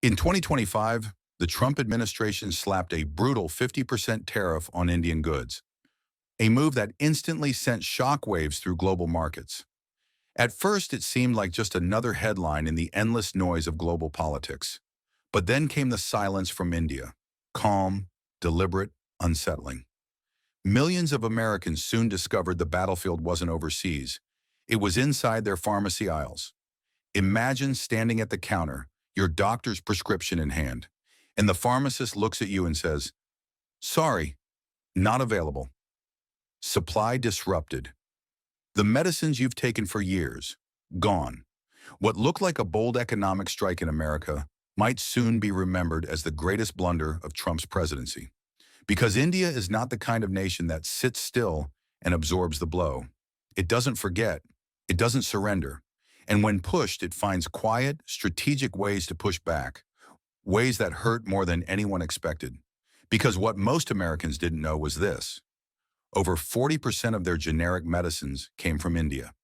In 2025, the Trump administration slapped a brutal 50% tariff on Indian goods, a move that instantly sent shockwaves through global markets. At first, it seemed like just another headline in the endless noise of global politics. But then came the silence from India, calm, deliberate, unsettling. Millions of Americans soon discovered the battlefield wasn't overseas. It was inside their pharmacy aisles. Imagine standing at the counter, your doctor's prescription in hand, and the pharmacist looks at you and says, "Sorry, not available. Supply disrupted. The medicines you've taken for years, gone." What looked like a bold economic strike in America might soon be remembered as the greatest blunder of Trump's presidency. Because India is not the kind of nation that sits still and absorbs the blow. It doesn't forget. It doesn't surrender. And when pushed, it finds quiet, strategic ways to push back, ways that hurt more than anyone expected. Because what most Americans didn't know was this: over 40% of their generic medicines came from India.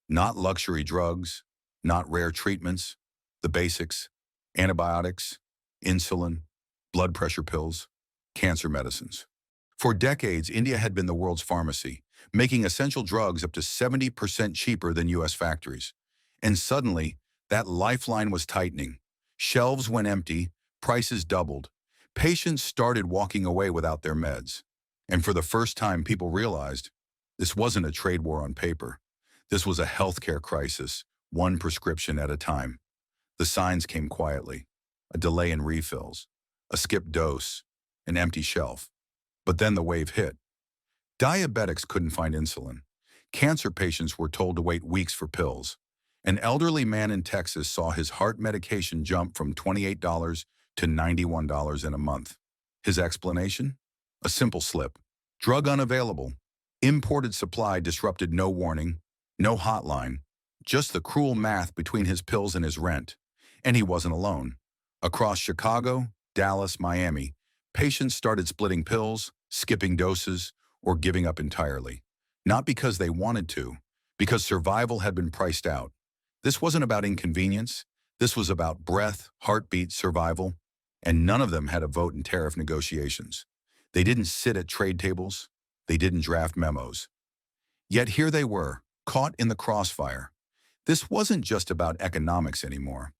Not luxury drugs, not rare treatments, the basics: antibiotics, insulin, blood pressure pills, cancer medicines. For decades, India had been the world's pharmacy, making essential drugs up to 70% cheaper than U.S. factories. And suddenly, that lifeline was tightening. Shelves went empty, prices doubled. Patients started walking away without their meds. And for the first time, people realized this wasn't a trade war on paper. This was a healthcare crisis, one prescription at a time. The signs came quietly: a delay in refills, a skipped dose, an empty shelf. But then the wave hit. Diabetics couldn't find insulin. Cancer patients were told to wait weeks for pills. An elderly man in Texas saw his heart medication jump from $28 to $91 in a month. His explanation? A simple slip. Drug unavailable. Imported supply disrupted, no warning, no hotline, just the cruel math between his pills and his rent. And he wasn't alone. Across Chicago, Dallas, Miami, patients started splitting pills, skipping doses, or giving up entirely. Not because they wanted to, because survival had been priced out. This wasn't about inconvenience. This was about breath, heartbeat, survival. And none of them had a vote in tariff negotiations. They didn't sit at trade tables. They didn't draft memos. Yet here they were, caught in the crossfire. This wasn't just about economics anymore.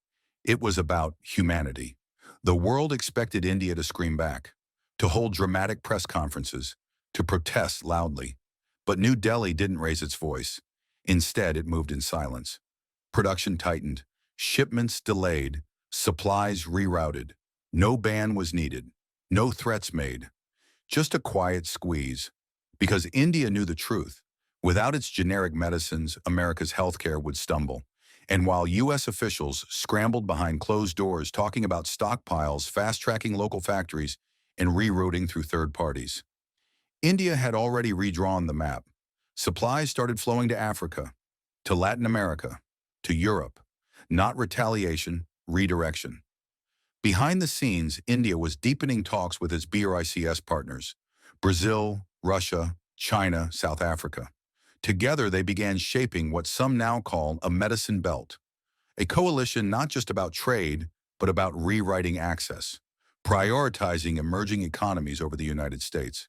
It was about humanity. The world expected India to scream back, to hold dramatic press conferences, to protest loudly. But New Delhi didn't raise its voice. Instead, it moved in silence. Production tightened, shipments delayed, supplies rerouted. No ban was needed, no threats made. Just a quiet squeeze. Because India knew the truth. Without its generic medicines, America's healthcare would stumble. And while U.S. officials scrambled behind closed doors talking about stockpiles, fast-tracking local factories, and rerouting through third parties, India had already redrawn the map. Supplies started flowing to Africa, to Latin America, to Europe. Not retaliation, redirection. Behind the scenes, India was deepening talks with its BRICS partners: Brazil, Russia, China, South Africa. Together, they began shaping what some now call a medicine belt, a coalition not just about trade, but about rewriting access, prioritizing emerging economies over the United States.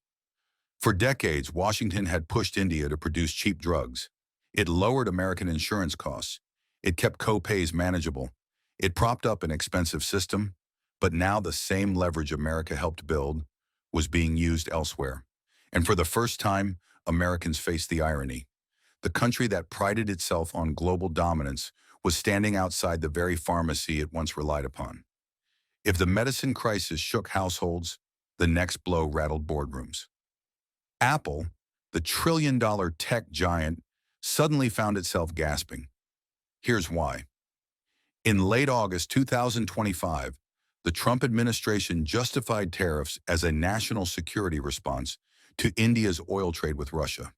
For decades, Washington had pushed India to produce cheap drugs. It lowered American insurance costs. It kept co-pays manageable. It propped up an expensive system. But now the same leverage America helped build was being used elsewhere. And for the first time, Americans faced the irony. The country that prided itself on global dominance was standing outside the very pharmacy it once relied upon. If the medicine crisis shook households, the next blow rattled boardrooms. Apple, the trillion-dollar tech giant, suddenly found itself gasping. Here's why. In late August 2025, the Trump administration justified tariffs as a national security response to India's oil trade with Russia.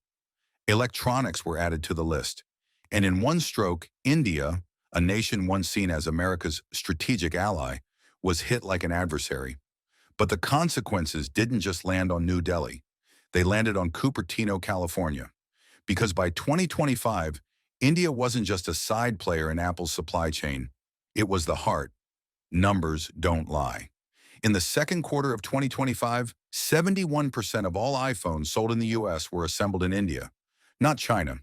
Electronics were added to the list, and in one stroke, India, a nation once seen as America's strategic ally, was hit like an adversary. But the consequences didn't just land on New Delhi. They landed on Cupertino, California. Because by 2025, India wasn't just a side player in Apple's supply chain. It was the heart. Numbers don't lie. In the second quarter of 2025, 71% of all iPhones sold in the US were assembled in India, not China.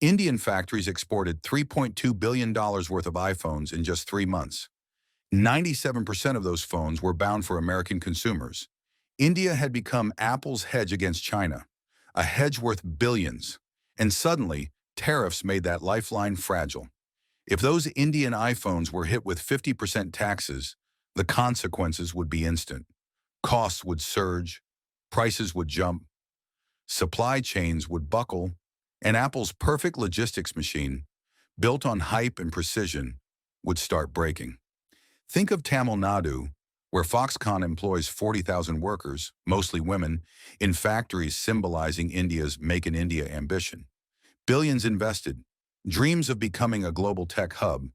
Indian factories exported $3.2 billion worth of iPhones in just 3 months. 97% of those phones were bound for American consumers. India had become Apple's hedge against China, a hedge worth billions. And suddenly, tariffs made that lifeline fragile. If those Indian iPhones were hit with 50% taxes, the consequences would be instant. Costs would surge, prices would jump, supply chains would buckle, and Apple's perfect logistics machine, built on hype and precision, would start breaking. Think of Tamil Nadu, where Foxconn employs 40,000 workers, mostly women, in factories symbolizing India's Make in India ambition. Billions invested, dreams of becoming a global tech hub,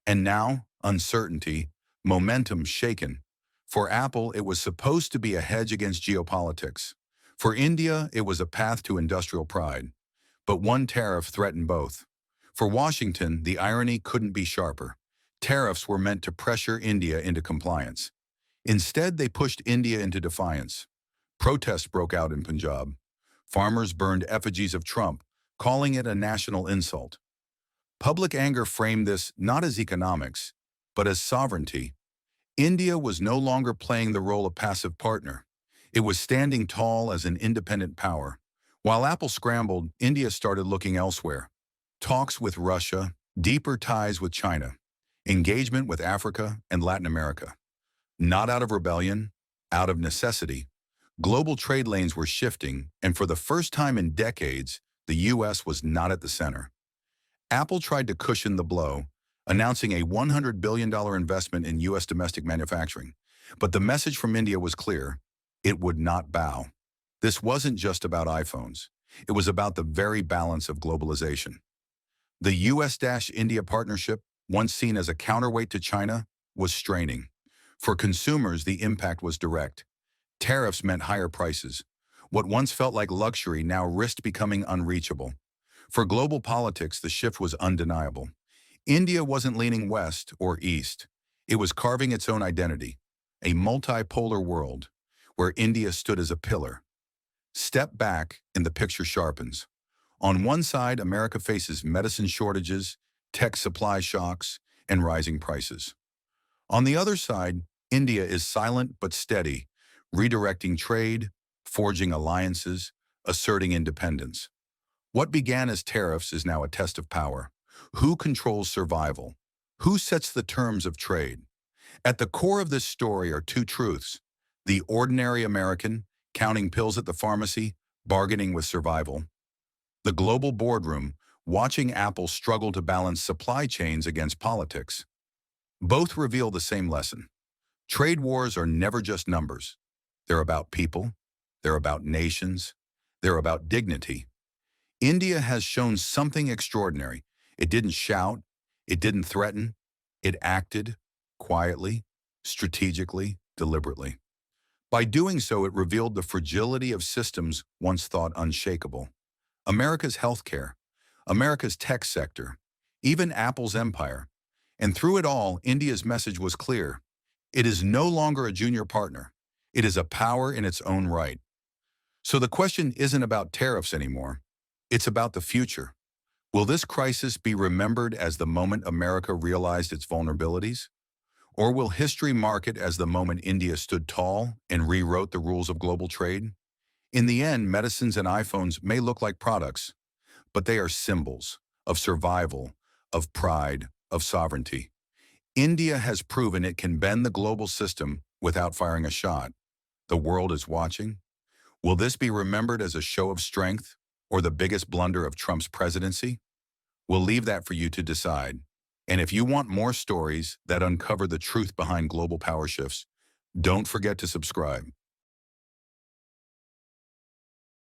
and now uncertainty, momentum shaken. For Apple, it was supposed to be a hedge against geopolitics. For India, it was a path to industrial pride. But one tariff threatened both. For Washington, the irony couldn't be sharper. Tariffs were meant to pressure India into compliance. Instead, they pushed India into defiance. Protests broke out in Punjab. Farmers burned effigies of Trump, calling it a national insult. Public anger framed this not as economics, but as sovereignty. India was no longer playing the role of passive partner. It was standing tall as an independent power. While Apple scrambled, India started looking elsewhere. Talks with Russia, deeper ties with China, engagement with Africa and Latin America. Not out of rebellion, out of necessity. Global trade lanes were shifting, and for the first time in decades, the U.S. was not at the center. Apple tried to cushion the blow, announcing a $100 billion investment in U.S. domestic manufacturing. But the message from India was clear. It would not bow. This wasn't just about iPhones. It was about the very balance of globalization. The U.S.-India partnership, once seen as a counterweight to China, was straining. For consumers, the impact was direct. Tariffs meant higher prices. What once felt like luxury now risked becoming unreachable. For global politics, the shift was undeniable. India wasn't leaning west or east. It was carving its own identity, a multipolar world where India stood as a pillar. Step back and the picture sharpens. On one side, America faces medicine shortages, tech supply shocks, and rising prices. On the other side, India is silent but steady, redirecting trade, forging alliances, asserting independence. What began as tariffs is now a test of power. Who controls survival? Who sets the terms of trade? At the core of this story are two truths. The ordinary American, counting pills at the pharmacy, bargaining with survival. The global boardroom, watching Apple struggle to balance supply chains against politics. Both reveal the same lesson. Trade wars are never just numbers. They're about people. They're about nations. They're about dignity. India has shown something extraordinary. It didn't shout. It didn't threaten. It acted quietly, strategically, deliberately. By doing so, it revealed the fragility of systems once thought unshakable. America's healthcare, America's tech sector, even Apple's empire. And through it all, India's message was clear. It is no longer a junior partner. It is a power in its own right. So the question isn't about tariffs anymore. It's about the future. Will this crisis be remembered as the moment America realized its vulnerabilities? Or will history mark it as the moment India stood tall and rewrote the rules of global trade? In the end, medicines and iPhones may look like products, but they are symbols of survival, of pride, of sovereignty. India has proven it can bend the global system without firing a shot. The world is watching. Will this be remembered as a show of strength or the biggest blunder of Trump's presidency? We'll leave that for you to decide. And if you want more stories that uncover the truth behind global power shifts, don't forget to subscribe.